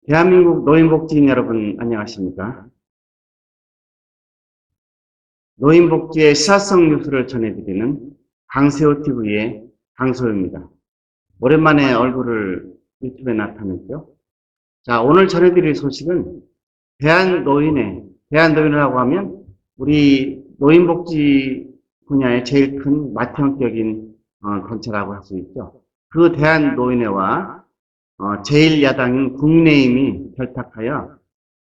대한민국 노인복지인 여러분 안녕하십니까? 노인복지의 시사성 뉴스를 전해드리는 강세호TV의 강소호입니다. 오랜만에 얼굴을 유튜브에 나타냈죠. 자, 오늘 전해드릴 소식은 대한노인이라고 하면 우리 노인복지 분야의 제일 큰 맏형격인 단체라고 할 수 있죠. 그 대한노인회와 제1야당인 국민의힘이 결탁하여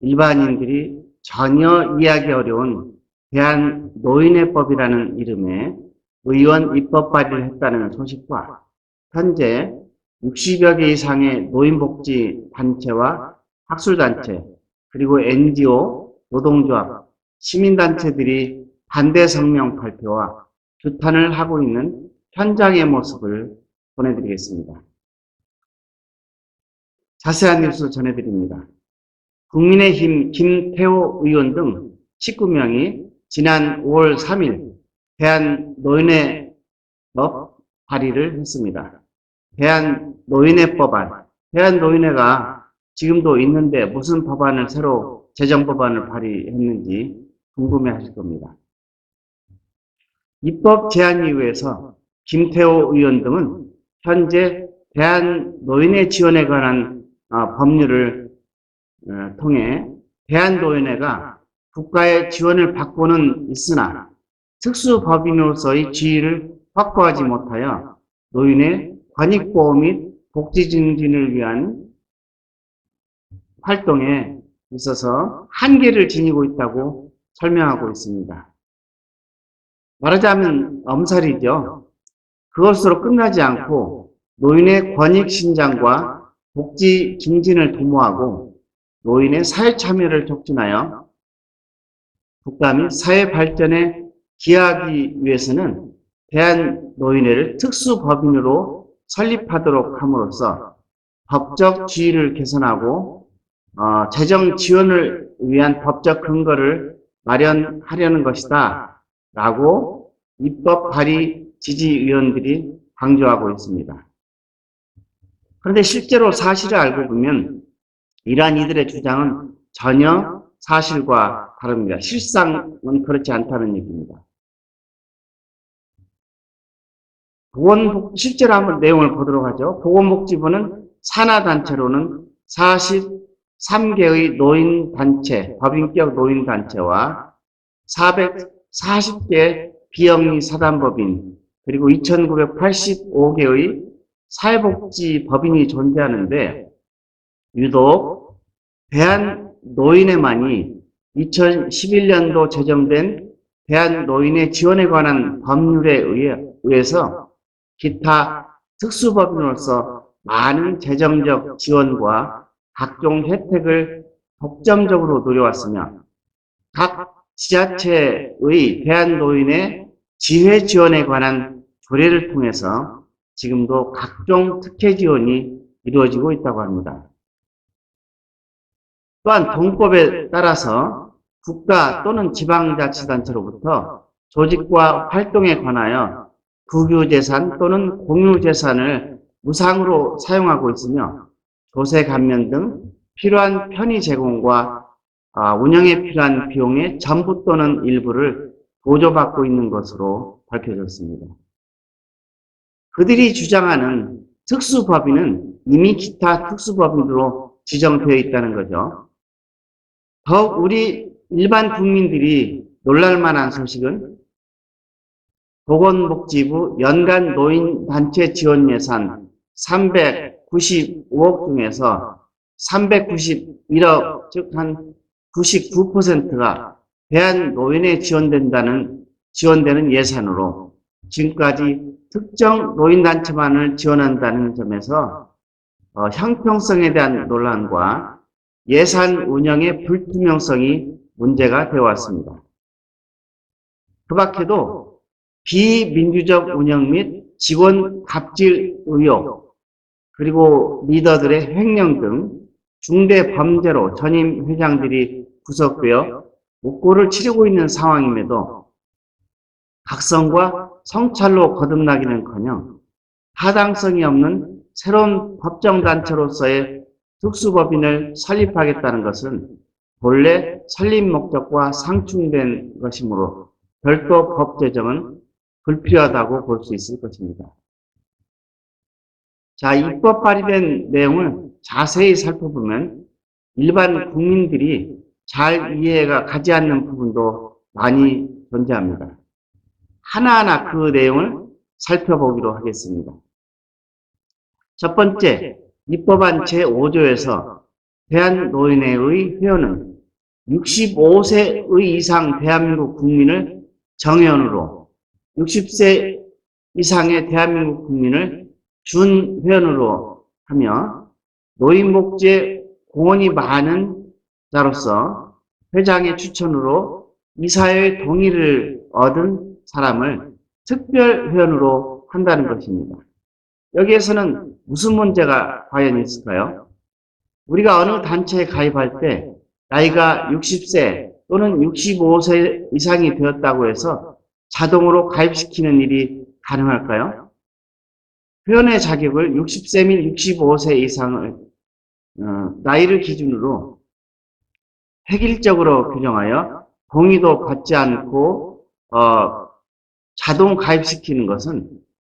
일반인들이 전혀 이해하기 어려운 대한노인회법이라는 이름의 의원 입법 발의를 했다는 소식과 현재 60여 개 이상의 노인복지 단체와 학술단체, 그리고 NGO, 노동조합, 시민단체들이 반대 성명 발표와 규탄을 하고 있는 현장의 모습을 보내드리겠습니다. 자세한 뉴스 전해드립니다. 국민의힘 김태호 의원 등 19명이 지난 5월 3일 대한노인회법 발의를 했습니다. 대한노인회법안, 대한노인회가 지금도 있는데 무슨 법안을 새로 제정법안을 발의했는지 궁금해하실 겁니다. 입법 제안 이후에서 김태호 의원 등은 현재 대한노인회 지원에 관한 법률을 통해 대한노인회가 국가의 지원을 받고는 있으나 특수법인으로서의 지위를 확보하지 못하여 노인의 권익보호 및 복지 증진을 위한 활동에 있어서 한계를 지니고 있다고 설명하고 있습니다. 말하자면 엄살이죠. 그것으로 끝나지 않고 노인의 권익 신장과 복지 증진을 도모하고 노인의 사회 참여를 촉진하여 국가 및 사회 발전에 기여하기 위해서는 대한노인회를 특수법인으로 설립하도록 함으로써 법적 지위를 개선하고 재정 지원을 위한 법적 근거를 마련하려는 것이다 라고 입법 발의 지지위원들이 강조하고 있습니다. 그런데 실제로 사실을 알고 보면 이러한 이들의 주장은 전혀 사실과 다릅니다. 실상은 그렇지 않다는 얘기입니다. 실제로 한번 내용을 보도록 하죠. 보건복지부는 산하단체로는 43개의 노인단체, 법인격 노인단체와 440개 비영리 사단법인, 그리고 2985개의 사회복지법인이 존재하는데 유독 대한노인회만이 2011년도 제정된 대한노인회 지원에 관한 법률에 의해서 기타 특수법인으로서 많은 재정적 지원과 각종 혜택을 독점적으로 누려왔으며 각 지자체의 대한노인회 지회 지원에 관한 조례를 통해서 지금도 각종 특혜 지원이 이루어지고 있다고 합니다. 또한 동법에 따라서 국가 또는 지방자치단체로부터 조직과 활동에 관하여 국유재산 또는 공유재산을 무상으로 사용하고 있으며 조세 감면 등 필요한 편의 제공과 운영에 필요한 비용의 전부 또는 일부를 보조받고 있는 것으로 밝혀졌습니다. 그들이 주장하는 특수법인은 이미 기타 특수법인으로 지정되어 있다는 거죠. 더욱 우리 일반 국민들이 놀랄만한 소식은 보건복지부 연간 노인단체 지원 예산 395억 중에서 391억, 즉 한 99%가 대한노인에 지원되는 예산으로 지금까지 특정 노인단체만을 지원한다는 점에서 형평성에 대한 논란과 예산 운영의 불투명성이 문제가 되어 왔습니다. 그 밖에도 비민주적 운영 및 직원 갑질 의혹, 그리고 리더들의 횡령 등 중대 범죄로 전임 회장들이 구속되어 옥고를 치르고 있는 상황임에도 각성과 성찰로 거듭나기는커녕 타당성이 없는 새로운 법정단체로서의 특수법인을 설립하겠다는 것은 본래 설립 목적과 상충된 것이므로 별도 법 제정은 불필요하다고 볼 수 있을 것입니다. 자, 입법 발의된 내용을 자세히 살펴보면 일반 국민들이 잘 이해가 가지 않는 부분도 많이 존재합니다. 하나하나 그 내용을 살펴보기로 하겠습니다. 첫 번째, 입법안 제5조에서 대한노인회의 회원은 65세 이상 대한민국 국민을 정회원으로 60세 이상의 대한민국 국민을 준회원으로 하며 노인복지에 공헌이 많은 자로서 회장의 추천으로 이사회의 동의를 얻은 사람을 특별회원으로 한다는 것입니다. 여기에서는 무슨 문제가 과연 있을까요? 우리가 어느 단체에 가입할 때 나이가 60세 또는 65세 이상이 되었다고 해서 자동으로 가입시키는 일이 가능할까요? 회원의 자격을 60세 및 65세 이상을 나이를 기준으로 획일적으로 규정하여 동의도 받지 않고 자동 가입시키는 것은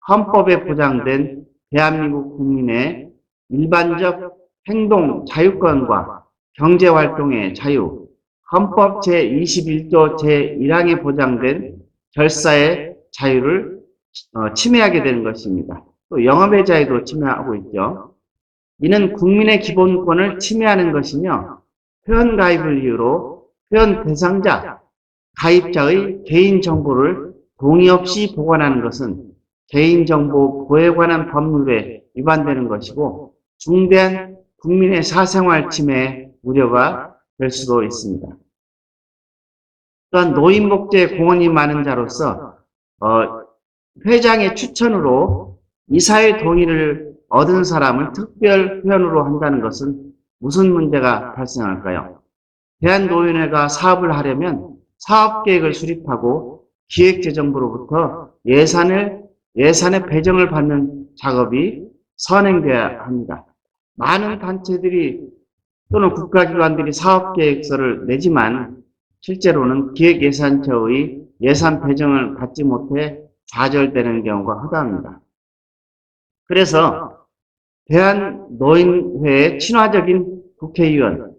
헌법에 보장된 대한민국 국민의 일반적 행동 자유권과 경제활동의 자유, 헌법 제21조 제1항에 보장된 결사의 자유를 침해하게 되는 것입니다. 또 영업의 자유도 침해하고 있죠. 이는 국민의 기본권을 침해하는 것이며 회원 가입을 이유로 회원 대상자, 가입자의 개인정보를 동의 없이 보관하는 것은 개인정보 보호에 관한 법률에 위반되는 것이고 중대한 국민의 사생활 침해 우려가 될 수도 있습니다. 또한 노인복지에 공헌이 많은 자로서 회장의 추천으로 이사의 동의를 얻은 사람을 특별 회원으로 한다는 것은 무슨 문제가 발생할까요? 대한노인회가 사업을 하려면 사업계획을 수립하고 기획재정부로부터 예산의 배정을 받는 작업이 선행돼야 합니다. 많은 단체들이 또는 국가기관들이 사업계획서를 내지만 실제로는 기획예산처의 예산 배정을 받지 못해 좌절되는 경우가 허다합니다. 그래서 대한노인회의 친화적인 국회의원,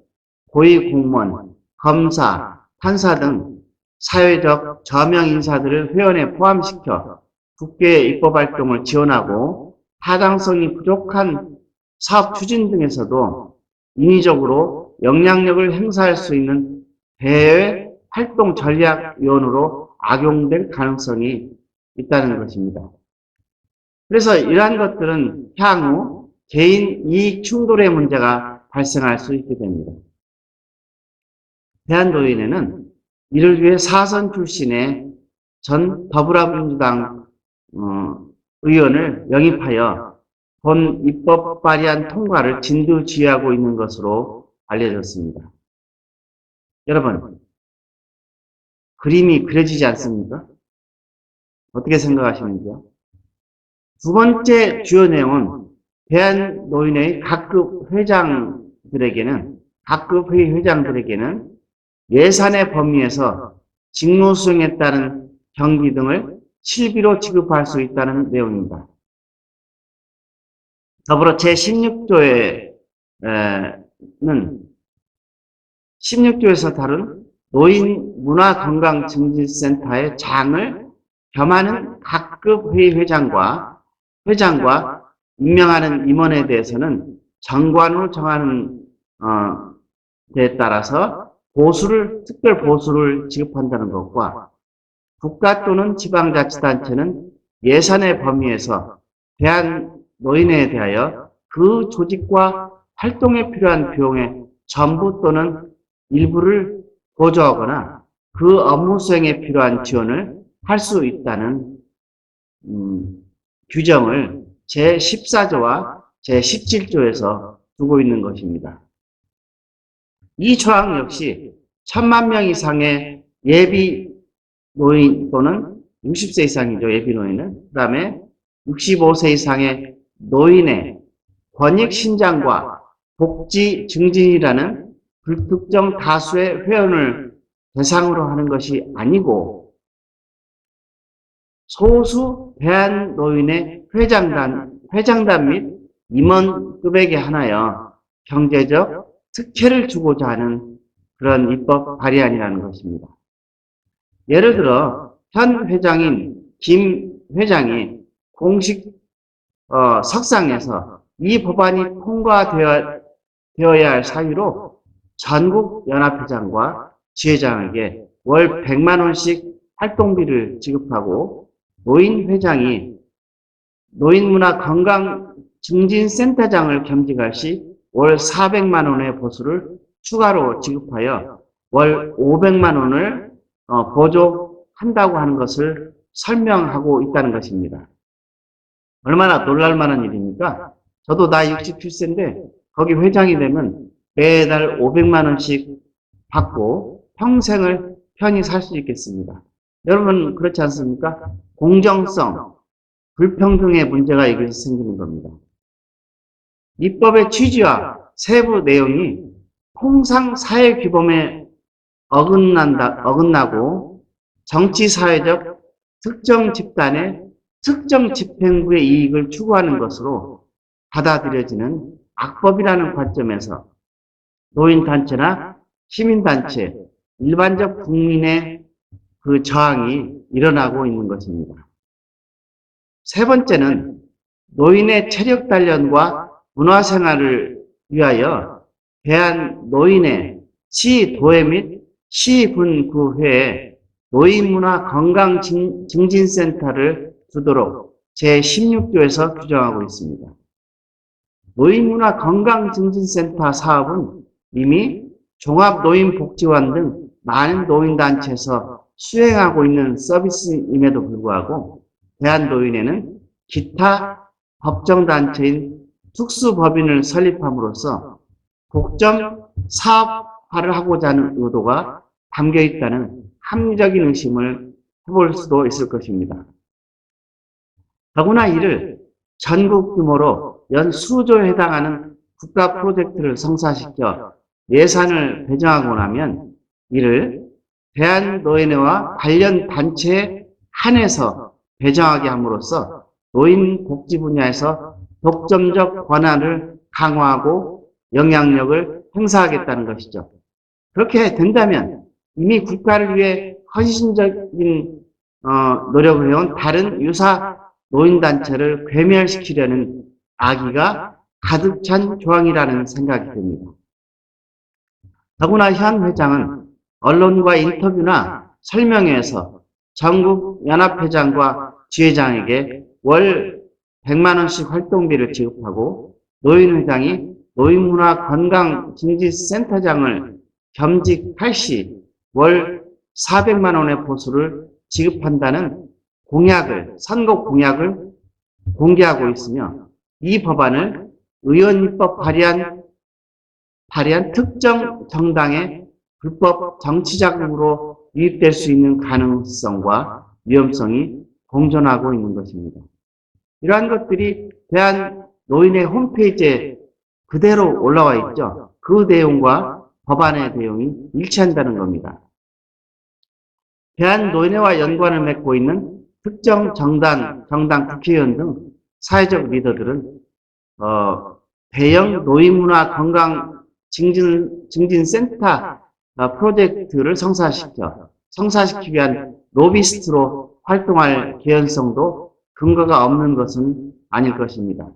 고위공무원, 검사, 판사 등 사회적 저명 인사들을 회원에 포함시켜 국회 입법활동을 지원하고 타당성이 부족한 사업 추진 등에서도 인위적으로 영향력을 행사할 수 있는 대외 활동 전략위원으로 악용될 가능성이 있다는 것입니다. 그래서 이러한 것들은 향후 개인 이익 충돌의 문제가 발생할 수 있게 됩니다. 대한노인회는 이를 위해 사선 출신의 전 더불어민주당 의원을 영입하여 본 입법 발의안 통과를 진두지휘하고 있는 것으로 알려졌습니다. 여러분, 그림이 그려지지 않습니까? 어떻게 생각하시는지요? 두 번째 주요 내용은 대한노인회의 각급 회장들에게는 예산의 범위에서 직무 수행에 따른 경비 등을 실비로 지급할 수 있다는 내용입니다. 더불어 제16조에는 16조에서 다룬 노인문화건강증진센터의 장을 겸하는 각급 회의 회장과 임명하는 임원에 대해서는 정관으로 정하는 데 따라서 특별 보수를 지급한다는 것과 국가 또는 지방자치단체는 예산의 범위에서 대한노인회에 대하여 그 조직과 활동에 필요한 비용의 전부 또는 일부를 보조하거나 그 업무 수행에 필요한 지원을 할 수 있다는 규정을 제14조와 제17조에서 두고 있는 것입니다. 이 조항 역시 1000만 명 이상의 예비 노인 또는 60세 이상이죠. 예비 노인은. 그 다음에 65세 이상의 노인의 권익 신장과 복지 증진이라는 불특정 다수의 회원을 대상으로 하는 것이 아니고 소수 대한노인의 회장단 및 임원급에게 하나여 경제적 특혜를 주고자 하는 그런 입법 발의안이라는 것입니다. 예를 들어 현 회장인 김 회장이 공식 석상에서 이 법안이 통과되어야 할 사유로 전국 연합회장과 지회장에게 월 100만 원씩 활동비를 지급하고 노인 회장이 노인문화건강증진센터장을 겸직할 시 월 400만 원의 보수를 추가로 지급하여 월 500만 원을 보조한다고 하는 것을 설명하고 있다는 것입니다. 얼마나 놀랄만한 일입니까? 저도 나 67세인데 거기 회장이 되면 매달 500만 원씩 받고 평생을 편히 살 수 있겠습니다. 여러분 그렇지 않습니까? 공정성, 불평등의 문제가 여기서 생기는 겁니다. 입법의 취지와 세부 내용이 통상 사회 규범에 어긋나고 정치 사회적 특정 집단의 특정 집행부의 이익을 추구하는 것으로 받아들여지는 악법이라는 관점에서 노인단체나 시민단체, 일반적 국민의 그 저항이 일어나고 있는 것입니다. 세 번째는 노인의 체력 단련과 문화생활을 위하여 대한노인의 시도회 및 시군구회에 노인문화건강증진센터를 두도록 제16조에서 규정하고 있습니다. 노인문화건강증진센터 사업은 이미 종합노인복지원 등 많은 노인단체에서 수행하고 있는 서비스임에도 불구하고 대한노인회는 기타 법정단체인 특수법인을 설립함으로써 독점 사업화를 하고자 하는 의도가 담겨 있다는 합리적인 의심을 해볼 수도 있을 것입니다. 더구나 이를 전국 규모로 연 수조에 해당하는 국가 프로젝트를 성사시켜 예산을 배정하고 나면 이를 대한노인회와 관련 단체에 한해서 배정하게 함으로써 노인 복지 분야에서 독점적 권한을 강화하고 영향력을 행사하겠다는 것이죠. 그렇게 된다면 이미 국가를 위해 헌신적인 노력을 해온 다른 유사 노인단체를 괴멸시키려는 악의가 가득 찬 조항이라는 생각이 듭니다. 더구나 현 회장은 언론과 인터뷰나 설명회에서 전국 연합회장과 지회장에게 월 100만 원씩 활동비를 지급하고 노인회장이 노인문화건강증진센터장을 겸직할 시 월 400만 원의 보수를 지급한다는 선거 공약을 공개하고 있으며 이 법안을 의원입법 발의한 특정 정당의 불법 정치자금으로 유입될 수 있는 가능성과 위험성이 공존하고 있는 것입니다. 이러한 것들이 대한노인회 홈페이지에 그대로 올라와 있죠. 그 내용과 법안의 내용이 일치한다는 겁니다. 대한노인회와 연관을 맺고 있는 특정 정당 국회의원 등 사회적 리더들은 대형 노인문화 건강 증진센터 프로젝트를 성사시키기 위한 로비스트로 활동할 개연성도 근거가 없는 것은 아닐 것입니다.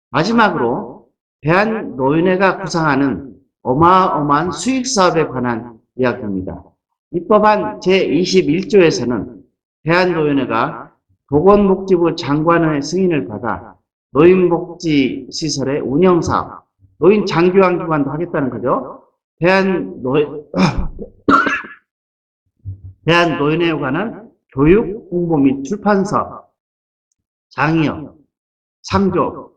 마지막으로 대한노인회가 구상하는 어마어마한 수익사업에 관한 이야기입니다. 입법안 제21조에서는 대한노인회가 보건복지부 장관의 승인을 받아 노인복지시설의 운영사업, 노인 장기환기관도 하겠다는 거죠. 대한노인회에 관한 교육, 홍보 및 출판사업, 장의업, 상조,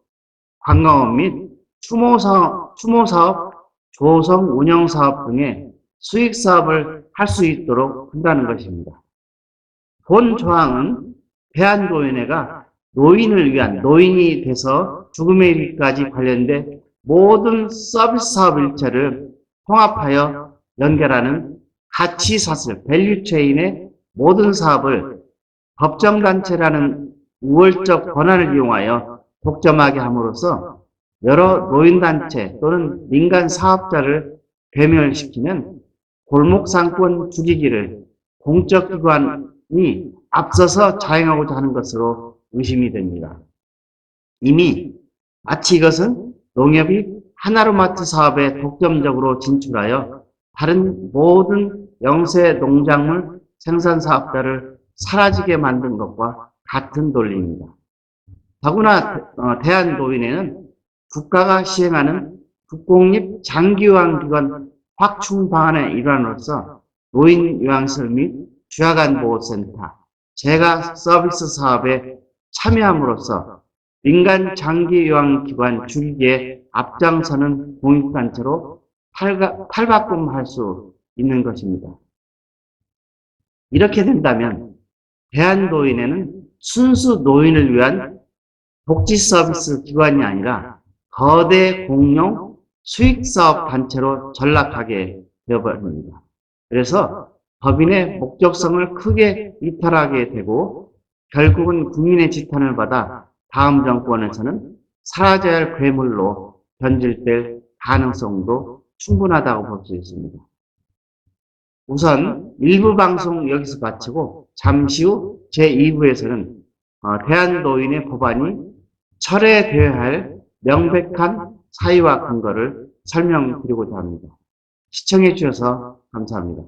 관광업 및 추모사업, 조성 운영사업 등의 수익사업을 할 수 있도록 한다는 것입니다. 본 조항은 대한노인회가 노인을 위한 노인이 돼서 죽음에 이르기까지 관련된 모든 서비스 사업 일체를 통합하여 연결하는 가치사슬, 밸류체인의 모든 사업을 법정단체라는 우월적 권한을 이용하여 독점하게 함으로써 여러 노인단체 또는 민간 사업자를 괴멸시키는 골목상권 죽이기를 공적기관이 앞서서 자행하고자 하는 것으로 의심이 됩니다. 이미 마치 이것은 농협이 하나로마트 사업에 독점적으로 진출하여 다른 모든 영세 농작물 생산 사업자를 사라지게 만든 것과 같은 논리입니다. 더구나 대한노인회는 국가가 시행하는 국공립 장기요양기관 확충 방안의 일환으로서 노인요양시설 및 주야간보호센터, 재가 서비스 사업에 참여함으로써 민간 장기요양기관 줄이기에 앞장서는 공익단체로 탈바꿈할 수 있는 것입니다. 이렇게 된다면 대한노인회는 순수 노인을 위한 복지서비스 기관이 아니라 거대 공용 수익사업 단체로 전락하게 되어버립니다. 그래서 법인의 목적성을 크게 이탈하게 되고 결국은 국민의 지탄을 받아 다음 정권에서는 사라져야 할 괴물로 변질될 가능성도 충분하다고 볼 수 있습니다. 우선 일부 방송 여기서 마치고 잠시 후 제2부에서는 대한노인의 법안이 철회되어야 할 명백한 사유와 근거를 설명드리고자 합니다. 시청해 주셔서 감사합니다.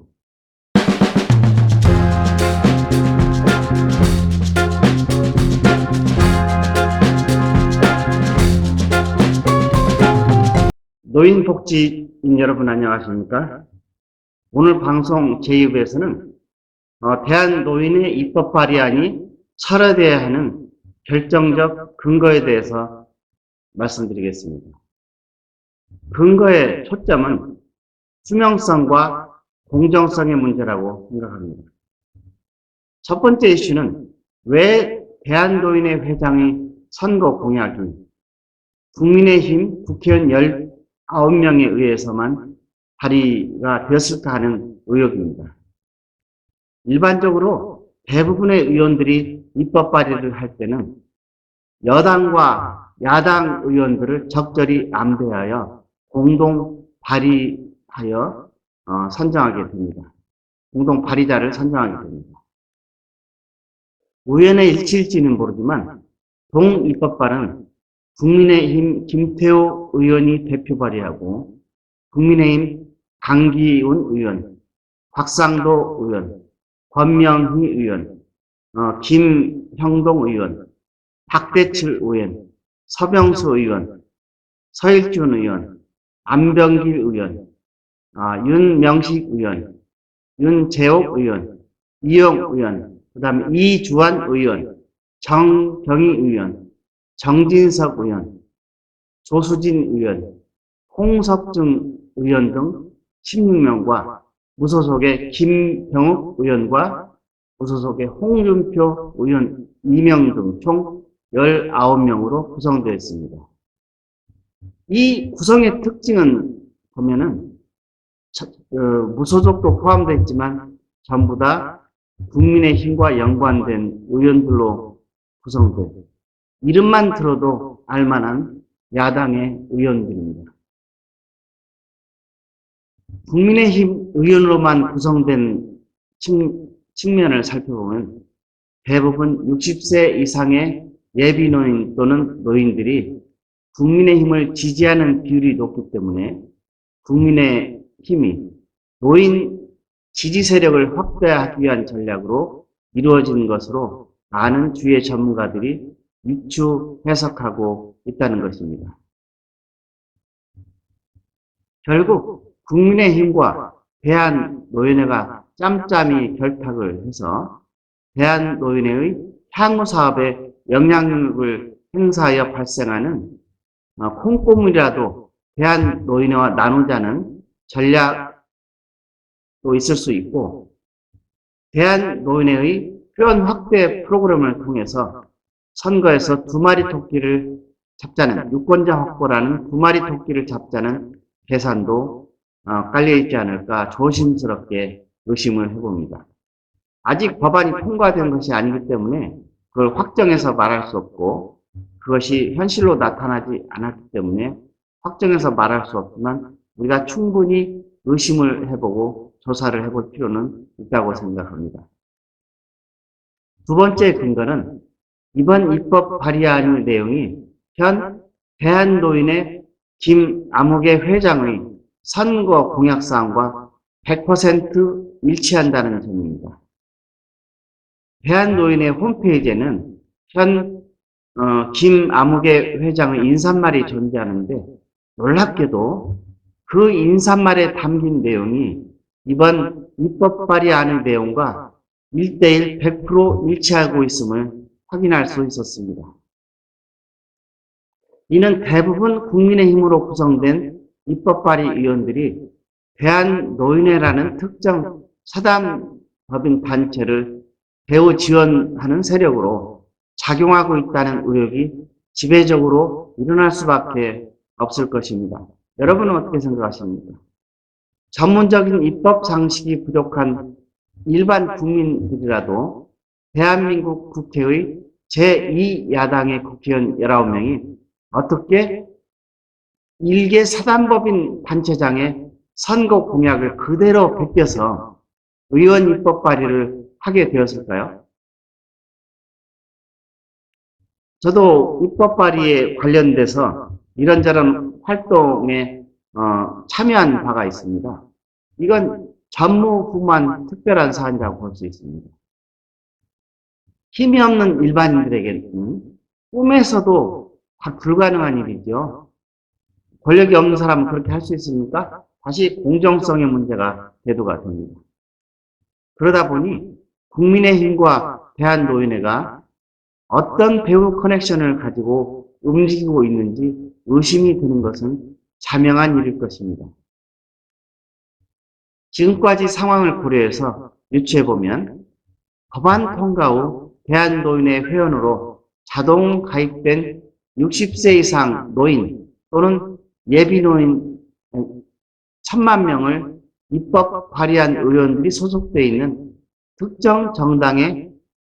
노인복지인 여러분 안녕하십니까? 오늘 방송 제2부에서는 대한노인의 입법 발의안이 철회되어야 하는 결정적 근거에 대해서 말씀드리겠습니다. 근거의 초점은 투명성과 공정성의 문제라고 생각합니다. 첫 번째 이슈는 왜 대한노인회 회장의 선거 공약이 국민의힘 국회의원 19명에 의해서만 발의가 되었을까 하는 의혹입니다. 일반적으로 대부분의 의원들이 입법 발의를 할 때는 여당과 야당 의원들을 적절히 안배하여 공동 발의하여 선정하게 됩니다. 공동 발의자를 선정하게 됩니다. 우연의 일치일지는 모르지만 동입법발은 국민의힘 김태호 의원이 대표 발의하고 국민의힘 강기훈 의원, 곽상도 의원, 권명희 의원, 김형동 의원, 박대칠 의원, 서병수 의원, 서일준 의원, 안병길 의원, 윤명식 의원, 윤재옥 의원, 이영 의원, 그 다음에 이주환 의원, 정경희 의원, 정진석 의원, 조수진 의원, 홍석중 의원 등 16명과 무소속의 김병욱 의원과 무소속의 홍준표 의원 2명 등 총 19명으로 구성되어 있습니다. 이 구성의 특징은 보면은 무소속도 포함되어 있지만 전부 다 국민의힘과 연관된 의원들로 구성되고 이름만 들어도 알만한 야당의 의원들입니다. 국민의힘 의원으로만 구성된 측면을 살펴보면 대부분 60세 이상의 예비노인 또는 노인들이 국민의힘을 지지하는 비율이 높기 때문에 국민의힘이 노인 지지 세력을 확대하기 위한 전략으로 이루어진 것으로 많은 주의 전문가들이 유추 해석하고 있다는 것입니다. 결국 국민의힘과 대한노인회가 짬짬이 결탁을 해서 대한노인회의 향후 사업에 영향력을 행사하여 발생하는 콩고물이라도 대한노인회와 나누자는 전략도 있을 수 있고 대한노인회의 표현 확대 프로그램을 통해서 선거에서 두 마리 토끼를 잡자는 유권자 확보라는 두 마리 토끼를 잡자는 계산도 깔려있지 않을까 조심스럽게 의심을 해봅니다. 아직 법안이 통과된 것이 아니기 때문에 그걸 확정해서 말할 수 없고 그것이 현실로 나타나지 않았기 때문에 확정해서 말할 수 없지만 우리가 충분히 의심을 해보고 조사를 해볼 필요는 있다고 생각합니다. 두 번째 근거는 이번 입법 발의안의 내용이 현 대한노인의 김아무개 회장의 선거 공약사항과 100% 일치한다는 점입니다. 대한노인의 홈페이지에는 현 김아무개 회장의 인사말이 존재하는데 놀랍게도 그 인사말에 담긴 내용이 이번 입법 발의안의 내용과 1:1 100% 일치하고 있음을 확인할 수 있었습니다. 이는 대부분 국민의힘으로 구성된 입법 발의 의원들이 대한노인회라는 특정 사단법인 단체를 배후 지원하는 세력으로 작용하고 있다는 의혹이 지배적으로 일어날 수밖에 없을 것입니다. 여러분은 어떻게 생각하십니까? 전문적인 입법 상식이 부족한 일반 국민들이라도 대한민국 국회의 제2야당의 국회의원 19명이 어떻게 일개 사단법인 단체장의 선거 공약을 그대로 베껴서 의원 입법 발의를 하게 되었을까요? 저도 입법 발의에 관련돼서 이런저런 활동에 참여한 바가 있습니다. 이건 전무후무한 특별한 사안이라고 볼 수 있습니다. 힘이 없는 일반인들에게는 꿈에서도 다 불가능한 일이죠. 권력이 없는 사람은 그렇게 할 수 있습니까? 다시 공정성의 문제가 대두가 됩니다. 그러다 보니 국민의힘과 대한노인회가 어떤 배후 커넥션을 가지고 움직이고 있는지 의심이 드는 것은 자명한 일일 것입니다. 지금까지 상황을 고려해서 유추해보면 법안 통과 후 대한노인회 회원으로 자동 가입된 60세 이상 노인 또는 예비노인 1000만 명을 입법 발의한 의원들이 소속되어 있는 특정 정당의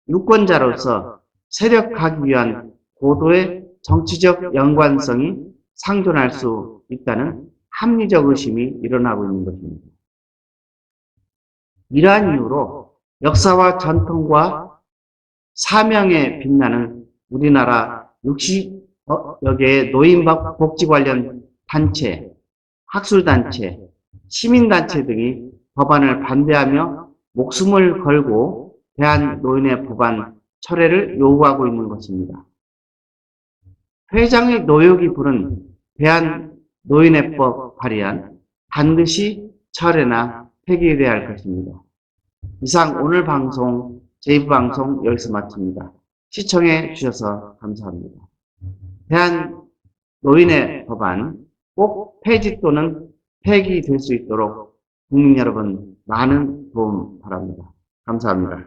유권자로서 세력화하기 위한 고도의 정치적 연관성이 상존할 수 있다는 합리적 의심이 일어나고 있는 것입니다. 이러한 이유로 역사와 전통과 사명에 빛나는 우리나라 60여 개의 노인복지 관련 단체, 학술단체, 시민단체 등이 법안을 반대하며 목숨을 걸고 대한노인회 법안 철회를 요구하고 있는 것입니다. 회장의 노역이 부른 대한노인회법 발의안 반드시 철회나 폐기돼야 할 것입니다. 이상 오늘 방송, 제2부방송 여기서 마칩니다. 시청해 주셔서 감사합니다. 대한노인회 법안 꼭 폐지 또는 폐기될 수 있도록 국민 여러분 많은 도움 바랍니다. 감사합니다.